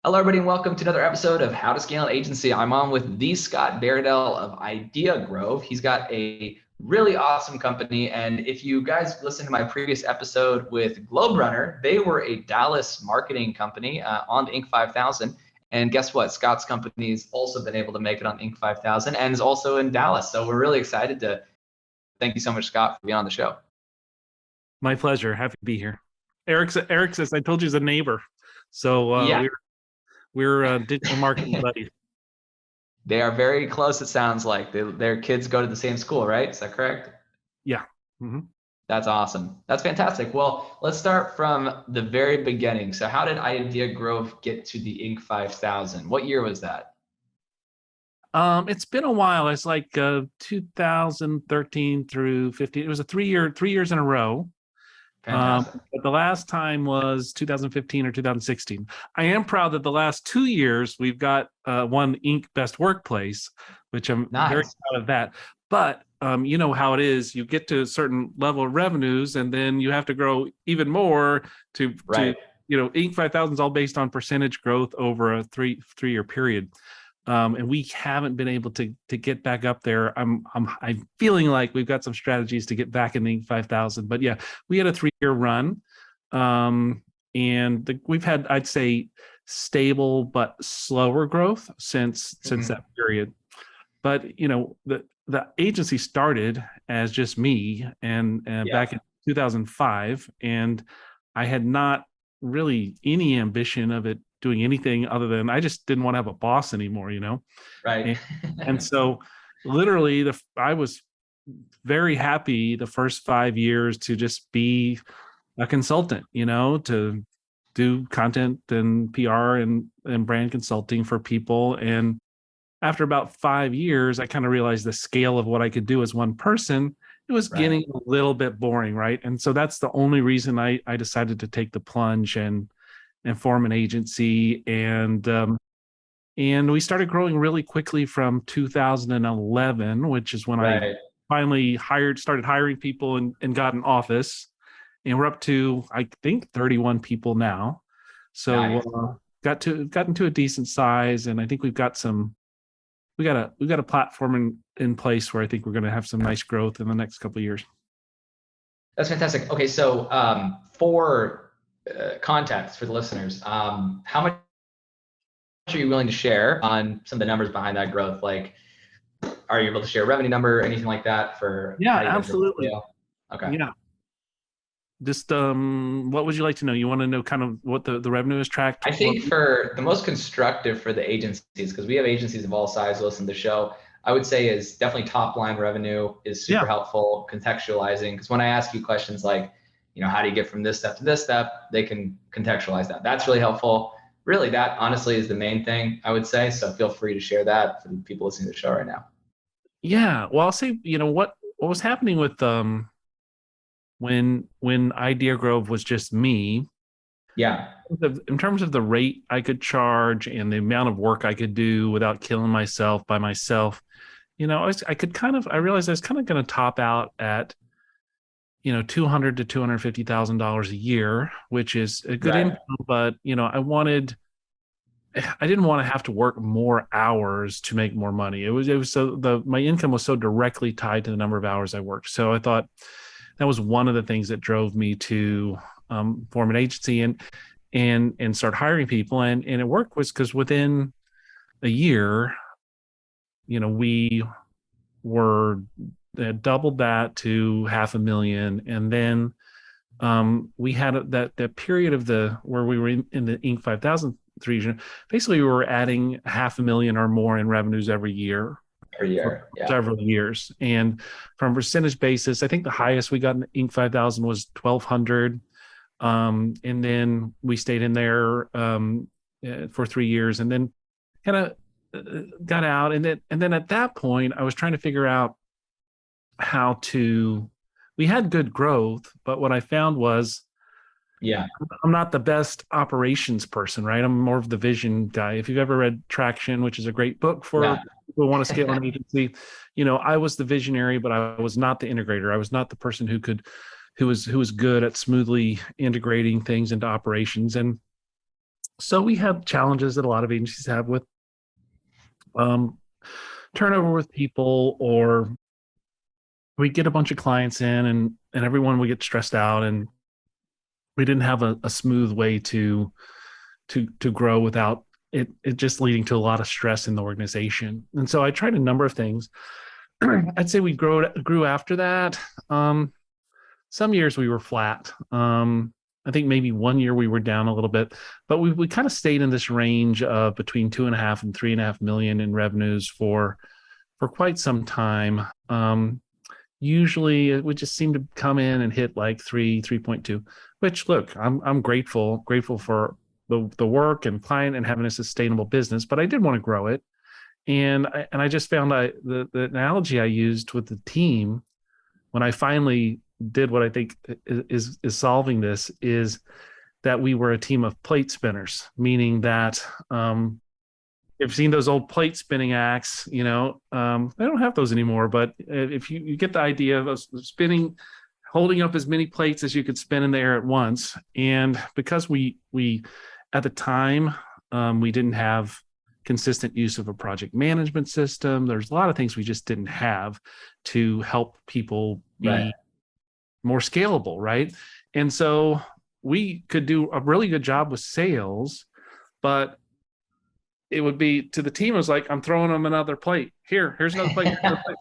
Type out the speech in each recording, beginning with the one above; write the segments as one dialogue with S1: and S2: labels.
S1: Hello, everybody, and welcome to another episode of How to Scale an Agency. I'm on with the Scott Bairdell of Idea Grove. He's got a really awesome company. And if you guys listened to my previous episode with Globe Runner, they were a Dallas marketing company on the Inc. 5000. And guess what? Scott's company's also been able to make it on Inc. 5000 and is also in Dallas. So we're really excited to thank you so much, Scott, for being on the show.
S2: My pleasure. Happy to be here. Eric says, I told you he's a neighbor. So
S1: Yeah,
S2: we're digital marketing buddies.
S1: they are very close, it sounds like. Their kids go to the same school, right? Is that correct?
S2: Yeah. Mm-hmm.
S1: That's awesome. That's fantastic. Well, let's start from the very beginning. So how did Idea Grove get to the Inc. 5000? What year was that?
S2: It's been a while. It's like 2013 through 15. It was a 3 years in a row.
S1: Fantastic.
S2: But the last time was 2015 or 2016. I am proud that the last 2 years we've got one Inc. Best Workplace, which I'm very
S1: Nice.
S2: proud of that. But you know how it is. You get to a certain level of revenues, and then you have to grow even more to
S1: Right.
S2: Inc. 5000 is all based on percentage growth over a three-year period. And we haven't been able to get back up there. I'm feeling like we've got some strategies to get back in the 5,000. But yeah, we had a 3-year run, and we've had, I'd say, stable but slower growth since that period. But the agency started as just me, and back in 2005, and I had not really any ambition of it doing anything other than I just didn't want to have a boss anymore,
S1: Right.
S2: and so literally I was very happy the first 5 years to just be a consultant, to do content and PR and brand consulting for people. And after about 5 years, I kind of realized the scale of what I could do as one person. It was
S1: Right.
S2: getting a little bit boring, right? And so that's the only reason I decided to take the plunge and form an agency. And we started growing really quickly from 2011, which is when I
S1: Right.
S2: finally started hiring people and got an office. And we're up to, I think, 31 people now. So
S1: Nice.
S2: got into a decent size, and I think we've got a platform in place where I think we're going to have some nice growth in the next couple of years.
S1: That's fantastic. Okay, so for context for the listeners, how much are you willing to share on some of the numbers behind that growth? Like, are you able to share a revenue number, anything like that for
S2: Yeah,
S1: how you guys are
S2: absolutely.
S1: Okay.
S2: Yeah. Just what would you like to know? You want to know kind of what the revenue is tracked?
S1: I think for the most constructive for the agencies, because we have agencies of all sizes listen to the show, I would say is definitely top line revenue is super helpful contextualizing. Because when I ask you questions like, how do you get from this step to this step, they can contextualize that. That's really helpful. Really, that honestly is the main thing I would say. So feel free to share that for the people listening to the show right now.
S2: Yeah. Well, I'll say, what was happening with when Idea Grove was just me.
S1: Yeah.
S2: In terms of the rate I could charge and the amount of work I could do without killing myself by myself, I realized I was kind of going to top out at, $200,000 to $250,000 a year, which is a good income, but I didn't want to have to work more hours to make more money. It was so my income was so directly tied to the number of hours I worked. So I thought that was one of the things that drove me to form an agency and start hiring people. And it worked was because within a year, we were doubled that to $500,000. And then we had that period where we were in the Inc. 5000 region. Basically, we were adding $500,000 or more in revenues every year.
S1: Per year.
S2: For several years. And from a percentage basis, I think the highest we got in Inc. 5000 was 1,200. And then we stayed in there for 3 years, and then kind of got out. And then at that point, I was trying to figure out how to. We had good growth, but what I found was, I'm not the best operations person, right? I'm more of the vision guy. If you've ever read Traction, which is a great book for people who want to scale an agency, I was the visionary, but I was not the integrator. I was not the person who was good at smoothly integrating things into operations. And So we have challenges that a lot of agencies have with um, turnover with people, or we get a bunch of clients in, and everyone we get stressed out, and we didn't have a smooth way to grow without it just leading to a lot of stress in the organization. And so I tried a number of things. I'd say we grew after that. Some years we were flat. I think maybe one year we were down a little bit, but we kind of stayed in this range of between 2.5 and 3.5 million in revenues for quite some time. Usually it would just seem to come in and hit like 3.2, which look, I'm grateful for the work and client and having a sustainable business, but I did want to grow it. And I just found the analogy I used with the team when I finally did what I think is solving this is that we were a team of plate spinners, meaning that you've seen those old plate spinning acts, they don't have those anymore, but if you get the idea of spinning, holding up as many plates as you could spin in the air at once. And because we at the time, we didn't have consistent use of a project management system. There's a lot of things we just didn't have to help people be
S1: Right.
S2: more scalable, right? And so we could do a really good job with sales, but it would be to the team, it was like, I'm throwing them another plate. Here's another plate. Here's another plate.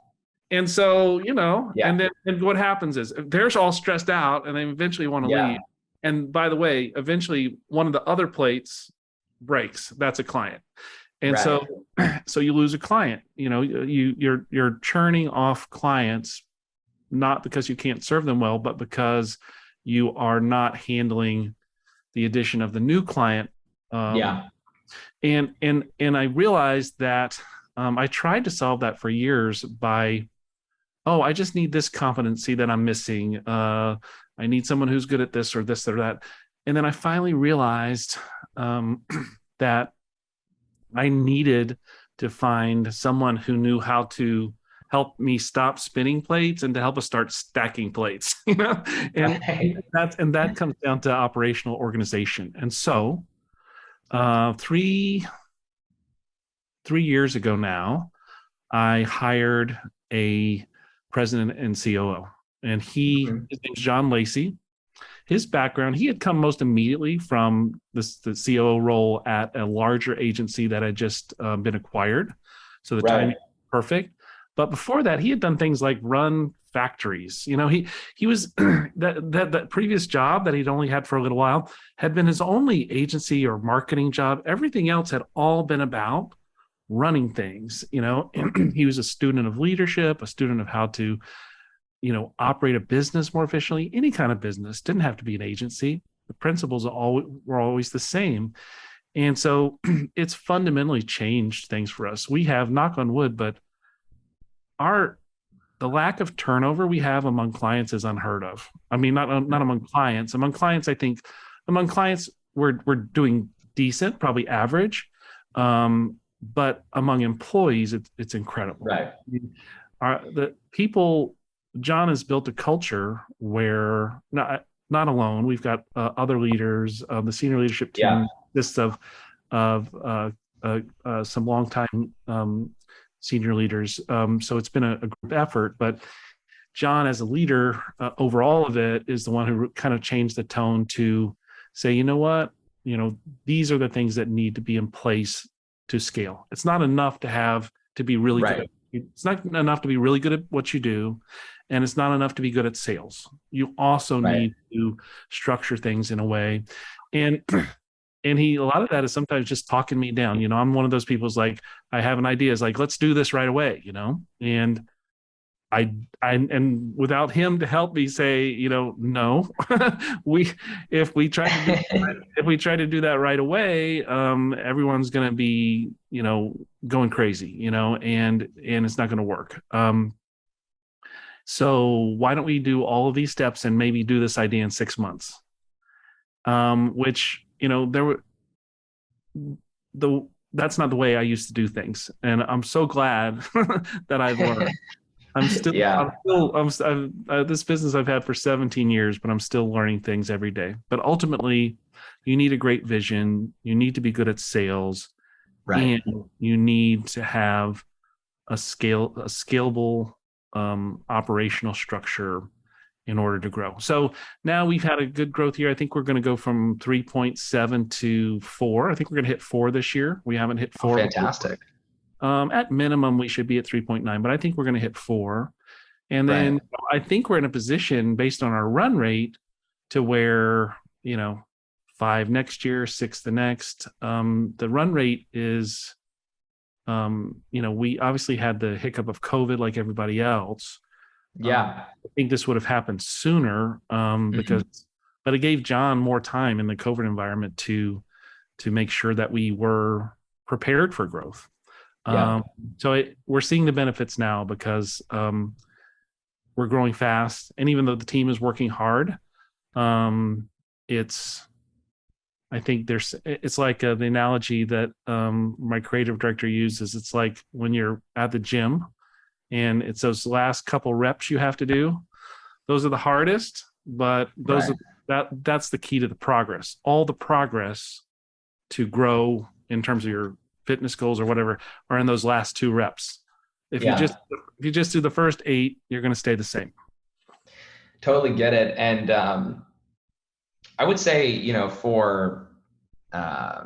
S2: And so,
S1: Yeah.
S2: and then and what happens is they're all stressed out and they eventually want to
S1: Yeah.
S2: leave. And by the way, eventually one of the other plates breaks. That's a client. And
S1: Right.
S2: so you lose a client. You're churning off clients, not because you can't serve them well, but because you are not handling the addition of the new client.
S1: Yeah.
S2: And I realized that I tried to solve that for years by, I just need this competency that I'm missing. I need someone who's good at this or that. And then I finally realized that I needed to find someone who knew how to help me stop spinning plates and to help us start stacking plates, and
S1: Right.
S2: that comes down to operational organization. And so, three years ago now, I hired a president and COO, and
S1: Mhm.
S2: his name's John Lacey. His background, he had come most immediately from the COO role at a larger agency that had just been acquired. So the timing
S1: Right.
S2: perfect. But before that, he had done things like run factories. He was that previous job that he'd only had for a little while had been his only agency or marketing job. Everything else had all been about running things. He was a student of leadership, a student of how to operate a business more efficiently. Any kind of business didn't have to be an agency. The principles were always the same. And so it's fundamentally changed things for us. We have, knock on wood, but the lack of turnover we have among clients is unheard of. I mean, not among clients. Among clients, I think among clients we're doing decent, probably average. But among employees, it's incredible.
S1: Right.
S2: The people, John has built a culture where not alone. We've got other leaders. The senior leadership
S1: Yeah.
S2: team consists of some longtime senior leaders. So it's been a group effort. But John, as a leader over all of it, is the one who kind of changed the tone to say, you know what, these are the things that need to be in place to scale. It's not enough to be really
S1: Right.
S2: good. It's not enough to be really good at what you do, and it's not enough to be good at sales. You also
S1: Right.
S2: need to structure things in a way, and a lot of that is sometimes just talking me down. I'm one of those people's like, I have an idea, it's like, let's do this right away, and and without him to help me say, no, we if we try to do that right away, everyone's going to be, going crazy, and it's not going to work. So why don't we do all of these steps and maybe do this idea in 6 months? Which, there were that's not the way I used to do things, and I'm so glad that I've learned.
S1: Yeah.
S2: This business I've had for 17 years, but I'm still learning things every day. But ultimately, you need a great vision. You need to be good at sales,
S1: Right.
S2: and you need to have a scalable operational structure in order to grow. So now we've had a good growth year. I think we're going to go from 3.7 to 4. I think we're going to hit 4 this year. We haven't hit
S1: Oh,
S2: 4 before.
S1: fantastic.
S2: At minimum, we should be at 3.9, but I think we're going to hit 4. And
S1: Right.
S2: then I think we're in a position based on our run rate to where, 5 next year, 6 the next. The run rate is, we obviously had the hiccup of COVID like everybody else.
S1: Yeah.
S2: I think this would have happened sooner
S1: Mhm.
S2: but it gave John more time in the COVID environment to make sure that we were prepared for growth.
S1: Yeah.
S2: Um, we're seeing the benefits now because we're growing fast, and even though the team is working hard, it's I think it's like the analogy that my creative director uses. It's like when you're at the gym and it's those last couple reps you have to do. Those are the hardest, but
S1: Right.
S2: that's the key to the progress. All the progress to grow in terms of your fitness goals or whatever are in those last 2 reps.
S1: Yeah.
S2: If you just do the first 8, you're going to stay the same.
S1: Totally get it. And I would say, for uh,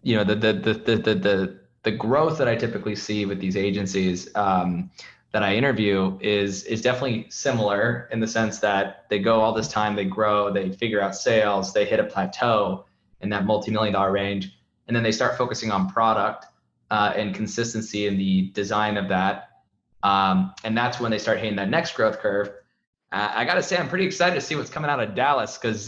S1: the growth that I typically see with these agencies that I interview is definitely similar in the sense that they go all this time, they grow, they figure out sales, they hit a plateau in that multi-million-dollar range, and then they start focusing on product and consistency in the design of that. And that's when they start hitting that next growth curve. I got to say, I'm pretty excited to see what's coming out of Dallas because,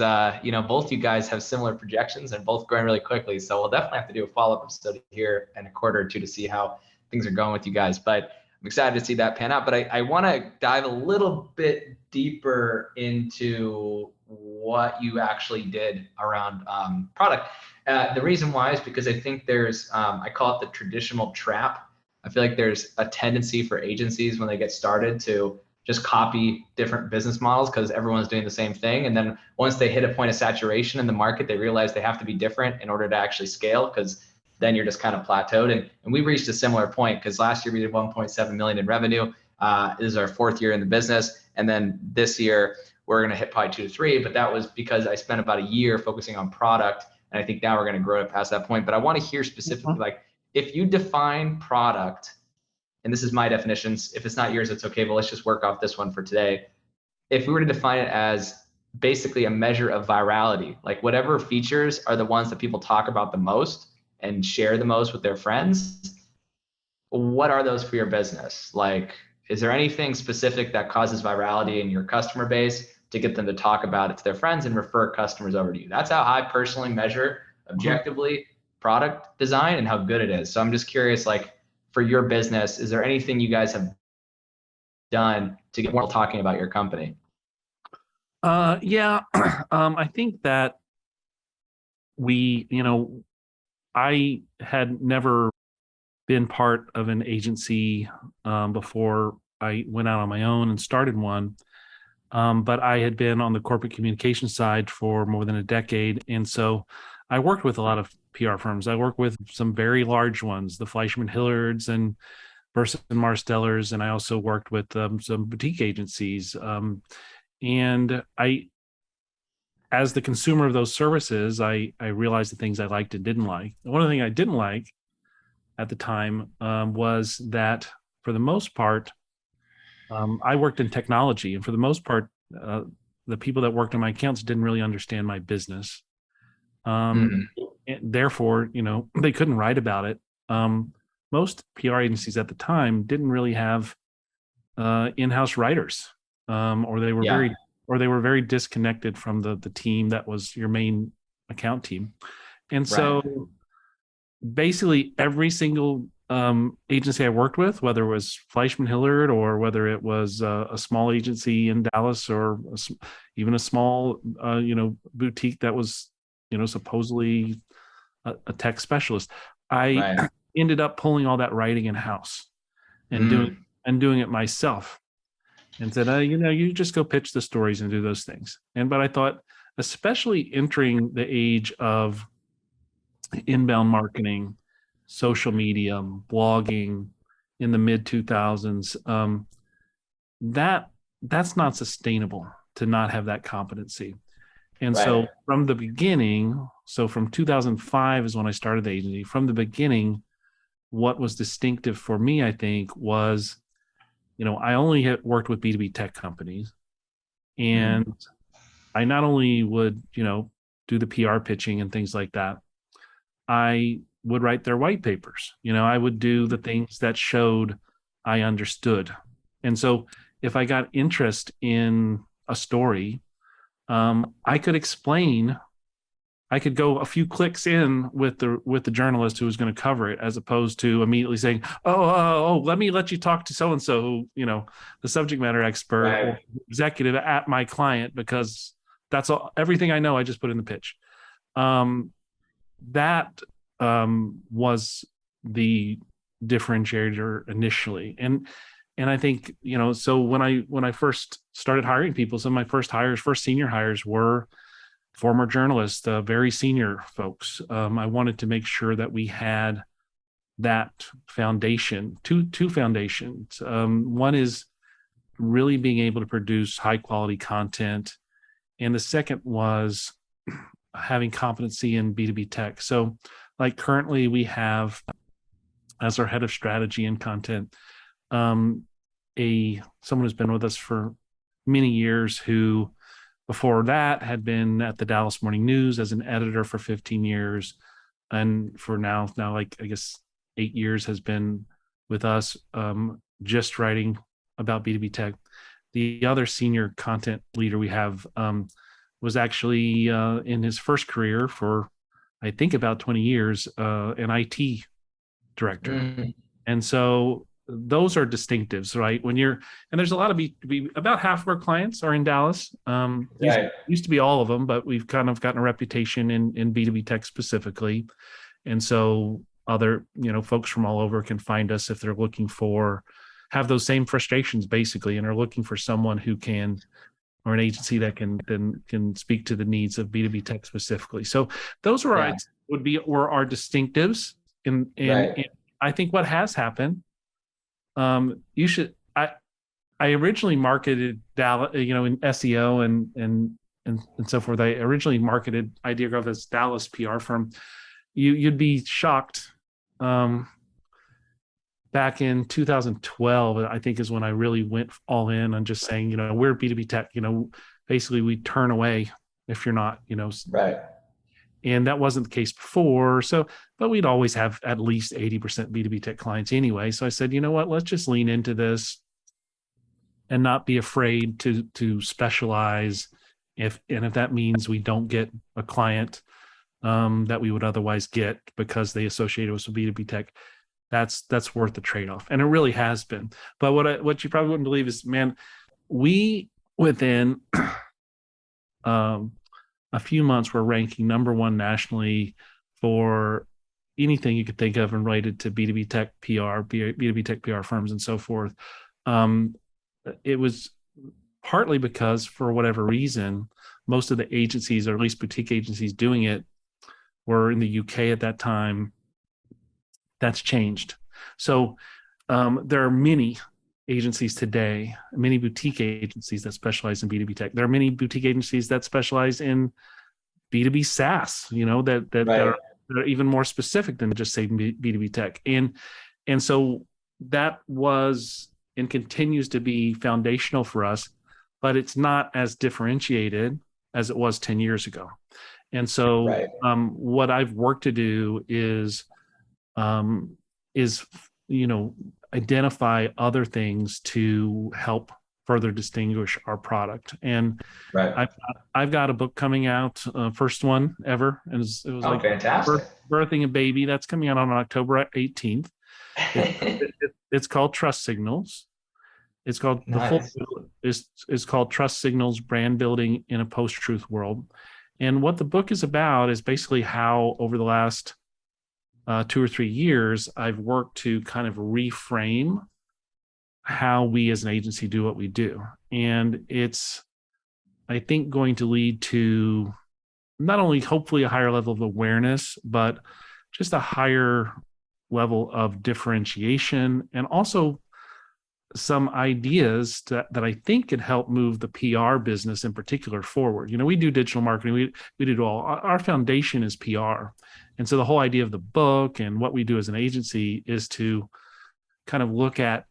S1: both you guys have similar projections and both growing really quickly. So we'll definitely have to do a follow-up episode here in a quarter or two to see how things are going with you guys. But I'm excited to see that pan out. But I want to dive a little bit deeper into what you actually did around product. The reason why is because I think there's, I call it the traditional trap. I feel like there's a tendency for agencies when they get started to just copy different business models because everyone's doing the same thing. And then once they hit a point of saturation in the market, they realize they have to be different in order to actually scale because then you're just kind of plateaued. And we reached a similar point because last year we did 1.7 million in revenue. This is our 4th year in the business. And then this year we're going to hit probably 2 to 3, but that was because I spent about a year focusing on product. And I think now we're going to grow it past that point. But I want to hear specifically, like, if you define product, and this is my definitions. If it's not yours, it's okay, but let's just work off this one for today. If we were to define it as basically a measure of virality, like whatever features are the ones that people talk about the most and share the most with their friends, what are those for your business? Like, is there anything specific that causes virality in your customer base to get them to talk about it to their friends and refer customers over to you? That's how I personally measure objectively product design and how good it is. So I'm just curious, like, for your business, is there anything you guys have done to get more talking about your company?
S2: Yeah, I think that we, I had never been part of an agency before I went out on my own and started one. But I had been on the corporate communication side for more than a decade. And so I worked with a lot of PR firms. I worked with some very large ones, the Fleischman Hillards and Burson Marstellers. And I also worked with some boutique agencies. And as the consumer of those services, I realized the things I liked and didn't like. One of the things I didn't like at the time was that for the most part, I worked in technology, and for the most part, the people that worked on my accounts didn't really understand my business.
S1: Mm-hmm.
S2: Therefore, they couldn't write about it. Most PR agencies at the time didn't really have in-house writers, or they were
S1: Yeah.
S2: very disconnected from the team that was your main account team. And
S1: Right.
S2: so basically every single agency I worked with, whether it was Fleischman Hillard or whether it was a small agency in Dallas or even a small, boutique that was, supposedly a tech specialist, I
S1: Right.
S2: ended up pulling all that writing in house and doing
S1: Mm.
S2: and doing it myself, and said, you just go pitch the stories and do those things. But I thought, especially entering the age of inbound marketing, social media, blogging in the mid 2000s, that's not sustainable to not have that competency. And so from the beginning, so from 2005 is when I started the agency. From the beginning, what was distinctive for me, I think, was, I only had worked with B2B tech companies, and I not only would, do the PR pitching and things like that, I would write their white papers. I would do the things that showed I understood. And so if I got interest in a story, I could explain. I could go a few clicks in with the journalist who was going to cover it, as opposed to immediately saying, let me let you talk to so and so, the subject matter expert or executive at my client, because that's all, everything I know I just put in the pitch. That was the differentiator initially, and I think, so when I first started hiring people, some of my first senior hires were former journalists, very senior folks. I wanted to make sure that we had that foundation, two foundations. One is really being able to produce high quality content, and the second was having competency in B2B tech. So, like, currently we have, as our head of strategy and content, someone who's been with us for many years, who before that had been at the Dallas Morning News as an editor for 15 years, and for now like, I guess 8 years has been with us, just writing about B2B tech. The other senior content leader we have was actually in his first career for, I think, about 20 years, an IT director. And so those are distinctives, right? And there's a lot of about half of our clients are in Dallas. Used to be all of them, but we've kind of gotten a reputation in B2B tech specifically. And so other, folks from all over can find us if they're looking have those same frustrations basically, and are looking for someone who can, or an agency that can speak to the needs of B2B tech specifically. So those were our distinctives. And I think what has happened, I originally marketed Dallas, in SEO and so forth. I originally marketed IdeaGrowth as Dallas PR firm. You'd be shocked. Back in 2012, I think, is when I really went all in on just saying, we're B2B tech. Basically we turn away if you're not, And that wasn't the case before. So, but we'd always have at least 80% B2B tech clients anyway. So I said, you know what, let's just lean into this and not be afraid to specialize. If that means we don't get a client that we would otherwise get because they associated us with B2B tech, that's worth the trade-off. And it really has been. But what you probably wouldn't believe is, man, we within a few months were ranking number one nationally for anything you could think of and related to B2B tech PR, B2B tech PR firms and so forth. It was partly because, for whatever reason, most of the agencies, or at least boutique agencies doing it, were in the UK at that time. That's changed. So there are many agencies today, many boutique agencies that specialize in B2B tech. There are many boutique agencies that specialize in B2B SaaS, that are even more specific than just say B2B tech. And so that was and continues to be foundational for us, but it's not as differentiated as it was 10 years ago. And so what I've worked to do is identify other things to help further distinguish our product. And I've got a book coming out, first one ever, and it was like
S1: fantastic.
S2: Birthing a Baby. That's coming out on October 18th. It's called Trust Signals. It's called it's called Trust Signals: Brand Building in a Post-Truth World. And what the book is about is basically how, over the last 2 or 3 years, I've worked to kind of reframe how we as an agency do what we do. And it's, I think, going to lead to not only hopefully a higher level of awareness, but just a higher level of differentiation, and also some ideas that I think could help move the PR business in particular forward. We do digital marketing, we do all. Our foundation is PR. And so the whole idea of the book and what we do as an agency is to kind of look at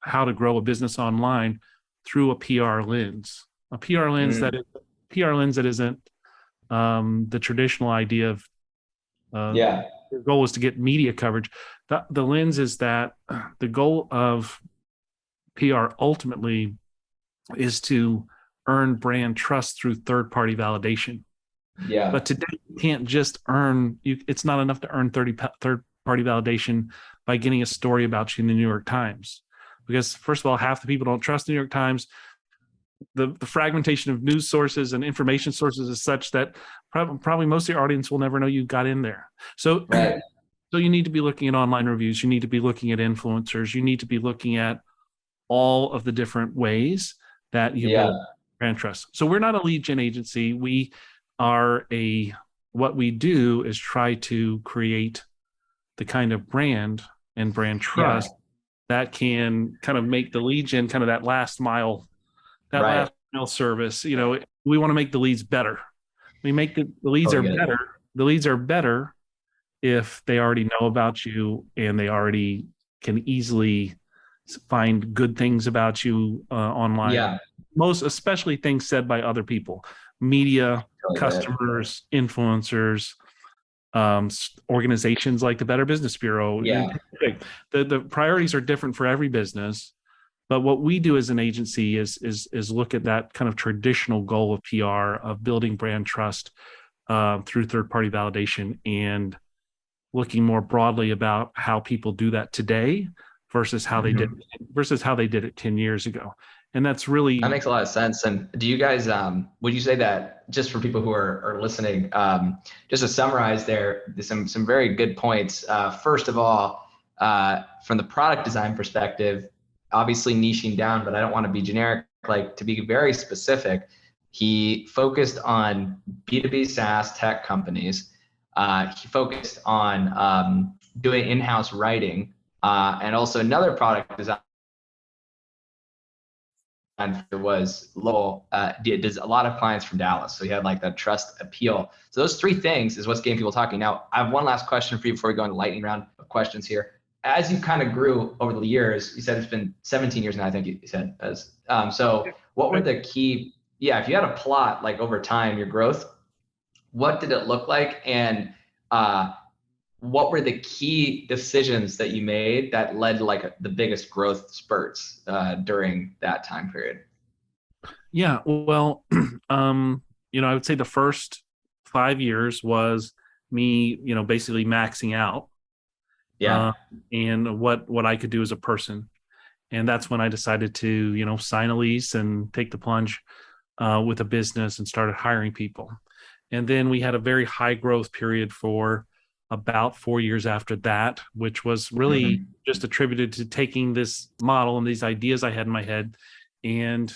S2: how to grow a business online through a PR lens. A PR lens that isn't the traditional idea of your goal is to get media coverage. The lens is that the goal of PR ultimately is to earn brand trust through third-party validation.
S1: Yeah.
S2: But today you can't just it's not enough to earn third-party validation by getting a story about you in the New York Times. Because first of all, half the people don't trust the New York Times. The fragmentation of news sources and information sources is such that probably most of your audience will never know you got in there. So,
S1: right.
S2: So you need to be looking at online reviews. You need to be looking at influencers. You need to be looking at all of the different ways that you build brand trust. So we're not a lead gen agency. We are what we do is try to create the kind of brand and brand trust that can kind of make the lead gen kind of that last mile service. We want to make the leads better. We make the leads are better. The leads are better if they already know about you and they already can easily find good things about you online.
S1: Yeah.
S2: Most especially things said by other people, media, customers, influencers, organizations like the Better Business Bureau.
S1: Yeah.
S2: The priorities are different for every business. But what we do as an agency is look at that kind of traditional goal of PR, of building brand trust through third-party validation, and looking more broadly about how people do that today versus how they did it 10 years ago. And that makes
S1: a lot of sense. And do you guys, would you say that, just for people who are listening, just to summarize some very good points. First of all, from the product design perspective, obviously niching down, but I don't want to be generic, to be very specific. He focused on B2B SaaS tech companies. He focused on doing in-house writing, and also another product design was Lowell, does a lot of clients from Dallas. So he had that trust appeal. So those three things is what's getting people talking. Now, I have one last question for you before we go into lightning round of questions here. As you kind of grew over the years, you said it's been 17 years now, I think you said. So what were the key, if you had a plot over time, your growth, what did it look like? And what were the key decisions that you made that led to the biggest growth spurts during that time period?
S2: Yeah, well, I would say the first 5 years was me, basically maxing out. And what I could do as a person. And that's when I decided to, sign a lease and take the plunge with a business and started hiring people. And then we had a very high growth period for about 4 years after that, which was really just attributed to taking this model and these ideas I had in my head and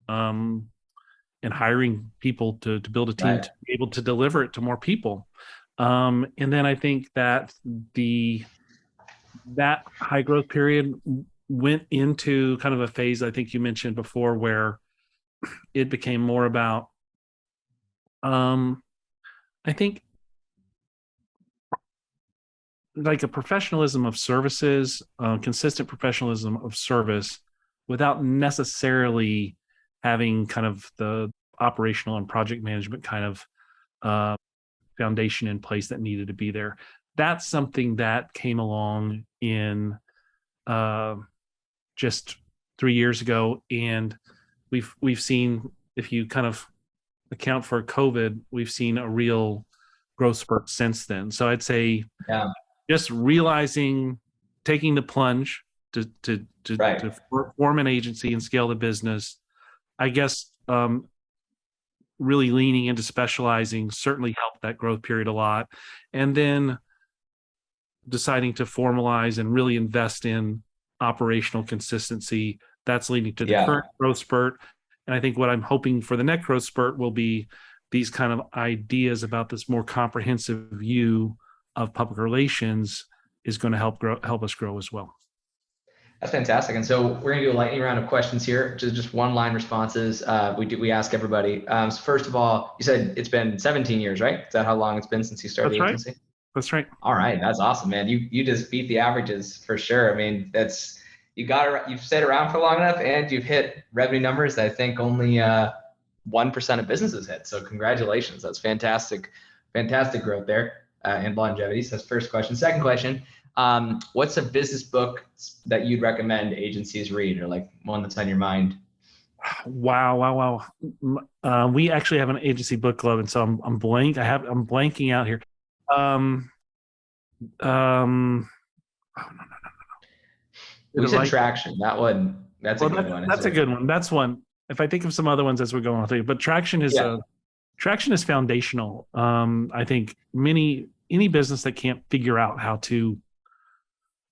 S2: hiring people to build a team to be able to deliver it to more people. And then I think that that high growth period went into kind of a phase I think you mentioned before, where it became more about, I think, a professionalism of services, consistent professionalism of service, without necessarily having kind of the operational and project management kind of foundation in place that needed to be there. That's something that came along in just 3 years ago, and we've seen, if you kind of account for COVID, we've seen a real growth spurt since then. So I'd say, just realizing, taking the plunge to form an agency and scale the business. I guess really leaning into specializing certainly helped that growth period a lot, and then deciding to formalize and really invest in operational consistency. That's leading to the
S1: Yeah.
S2: current growth spurt. And I think what I'm hoping for the next growth spurt will be these kind of ideas about this more comprehensive view of public relations is going to help us grow as well.
S1: That's fantastic. And so we're going to do a lightning round of questions here, just one line responses. We ask everybody. So first of all, you said it's been 17 years, right? Is that how long it's been since you started the agency?
S2: That's right.
S1: All right. That's awesome, man. You just beat the averages for sure. I mean, you've stayed around for long enough, and you've hit revenue numbers that I think only 1% of businesses hit. So congratulations. That's fantastic. Fantastic growth there and longevity. So that's first question. Second question. What's a business book that you'd recommend agencies read, or like one that's on your mind?
S2: Wow. We actually have an agency book club, and so I'm blanking out here. Oh, no.
S1: We said Traction. That's a good one.
S2: That's a good one. That's one. If I think of some other ones as we're going, I'll tell you. But Traction is foundational. I think any business that can't figure out how to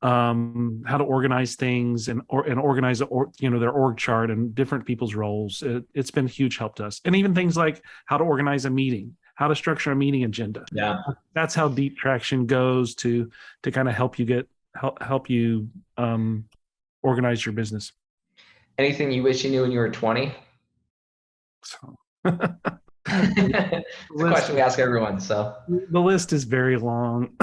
S2: organize things and organize their org chart and different people's roles, it's been a huge help to us. And even things like how to organize a meeting, how to structure a meeting agenda.
S1: Yeah,
S2: that's how deep Traction goes to kind of help you organize your business.
S1: Anything you wish you knew when you were 20?
S2: So.
S1: It's a question we ask everyone. So
S2: the list is very long.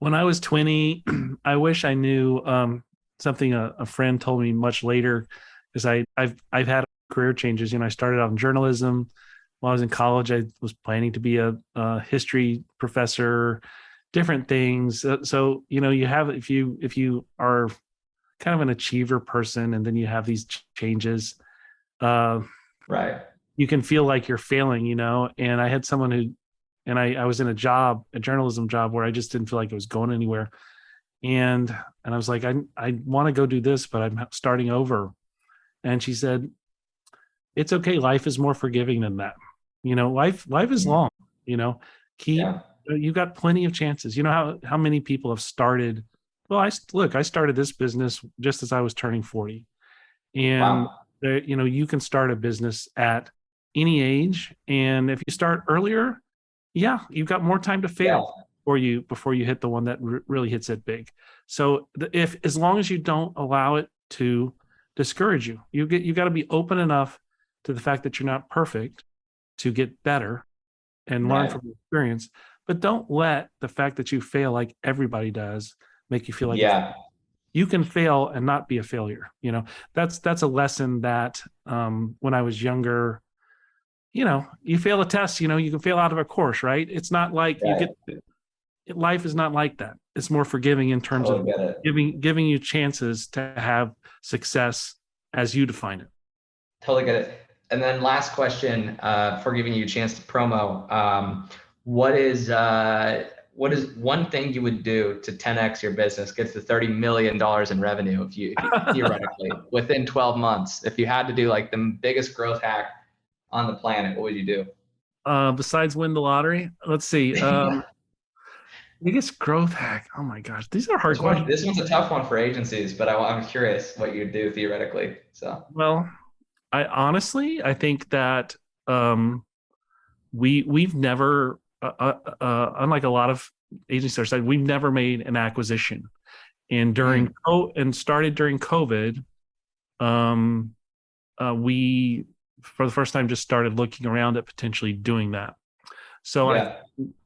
S2: When I was 20, I wish I knew something a friend told me much later, because I've had career changes. I started out in journalism. While I was in college, I was planning to be a history professor, different things. So you have, if you are kind of an achiever person, and then you have these changes,
S1: right,
S2: you can feel like you're failing. And I had someone and I was in a journalism job where I just didn't feel like it was going anywhere. And I was like, I want to go do this, but I'm starting over. And she said, it's okay. Life is more forgiving than that. Life is long, you've got plenty of chances. How many people have started? Well, I started this business just as I was turning 40. And, you can start a business at any age. And if you start earlier, you've got more time to fail before you hit the one that really hits it big. So as long as you don't allow it to discourage you, you got to be open enough to the fact that you're not perfect to get better and learn from the experience. But don't let the fact that you fail like everybody does make you feel like you can fail and not be a failure. That's a lesson that when I was younger, you fail a test, you can fail out of a course, right? It's not like life is not like that. It's more forgiving in terms of giving you chances to have success as you define it.
S1: Totally get it. And then last question, for giving you a chance to promo, what is one thing you would do to 10x your business, get to $30 million in revenue if you theoretically within 12 months? If you had to do like the biggest growth hack on the planet, what would you do?
S2: Besides win the lottery? Let's see. Biggest growth hack. Oh my gosh, these are hard questions.
S1: This one's a tough one for agencies, but I'm curious what you'd do theoretically. So,
S2: well, I think that we've never, unlike a lot of agencies, we've never made an acquisition, and started during COVID, we for the first time just started looking around at potentially doing that. So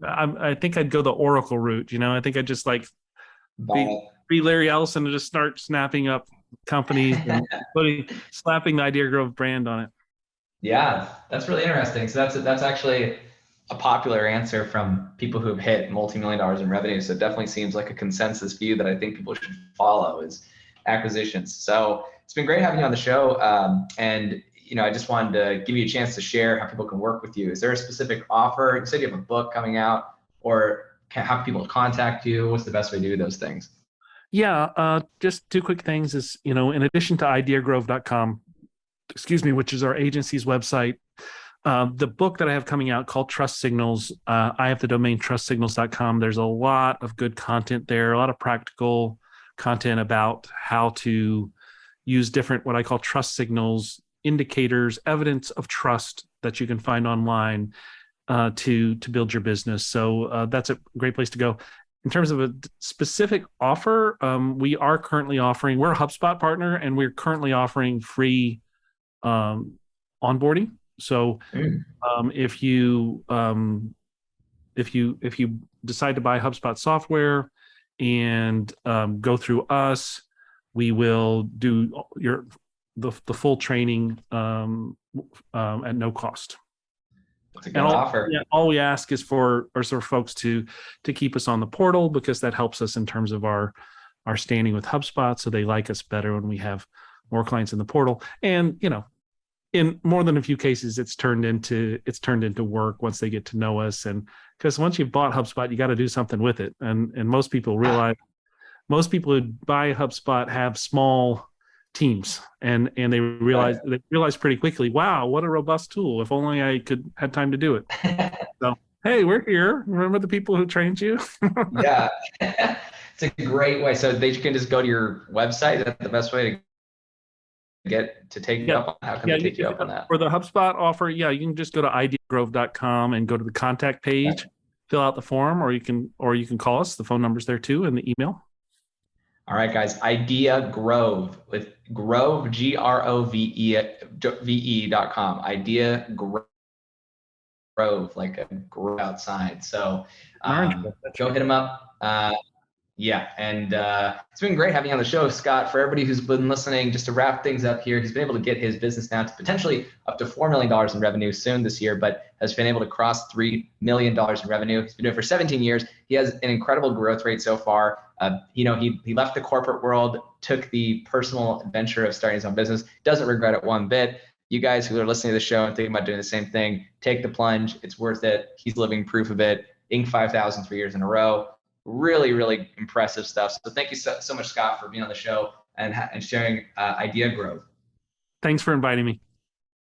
S2: I think I'd go the Oracle route. I think I'd just be Larry Ellison and just start snapping up companies and slapping the Idea Grove brand on it.
S1: Yeah, that's really interesting. So that's actually a popular answer from people who have hit multi-million dollars in revenue. So it definitely seems like a consensus view that I think people should follow is acquisitions. So it's been great having you on the show. And I just wanted to give you a chance to share how people can work with you. Is there a specific offer? You said you have a book coming out, or how can people contact you? What's the best way to do those things?
S2: Yeah, just two quick things is, in addition to ideagrove.com, which is our agency's website, the book that I have coming out called Trust Signals, I have the domain trustsignals.com. There's a lot of good content there, a lot of practical content about how to use different, what I call trust signals, indicators, evidence of trust that you can find online to build your business. So that's a great place to go. In terms of a specific offer, we are currently offering, we're a HubSpot partner, and we're currently offering free onboarding. So if you decide to buy HubSpot software and go through us, we will do the full training at no cost.
S1: That's a good offer.
S2: All we ask is for folks to keep us on the portal, because that helps us in terms of our standing with HubSpot. So they like us better when we have more clients in the portal. And in more than a few cases, it's turned into work once they get to know us. And because once you've bought HubSpot, you got to do something with it. And most people realize, most people who buy HubSpot have small teams, and they realize pretty quickly, wow, what a robust tool. If only I had time to do it. So, hey, we're here. Remember the people who trained you?
S1: Yeah. It's a great way. So they can just go to your website. That's the best way to take you up on. How can they take you up on that?
S2: For the HubSpot offer, you can just go to ideagrove.com and go to the contact page, fill out the form, or you can call us. The phone number's there too, and the email.
S1: All right, guys. Idea Grove, with Grove, GROVE.com. Idea Grove, like a grove outside. So go hit them up. Yeah, and it's been great having you on the show, Scott. For everybody who's been listening, just to wrap things up here, he's been able to get his business now to potentially up to $4 million in revenue soon this year, but has been able to cross $3 million in revenue. He's been doing it for 17 years. He has an incredible growth rate so far. He left the corporate world, took the personal adventure of starting his own business, doesn't regret it one bit. You guys who are listening to the show and thinking about doing the same thing, take the plunge. It's worth it. He's living proof of it. Inc. 5000 3 years in a row. Really, really impressive stuff. So thank you so much, Scott, for being on the show and sharing Idea Grove.
S2: Thanks for inviting me.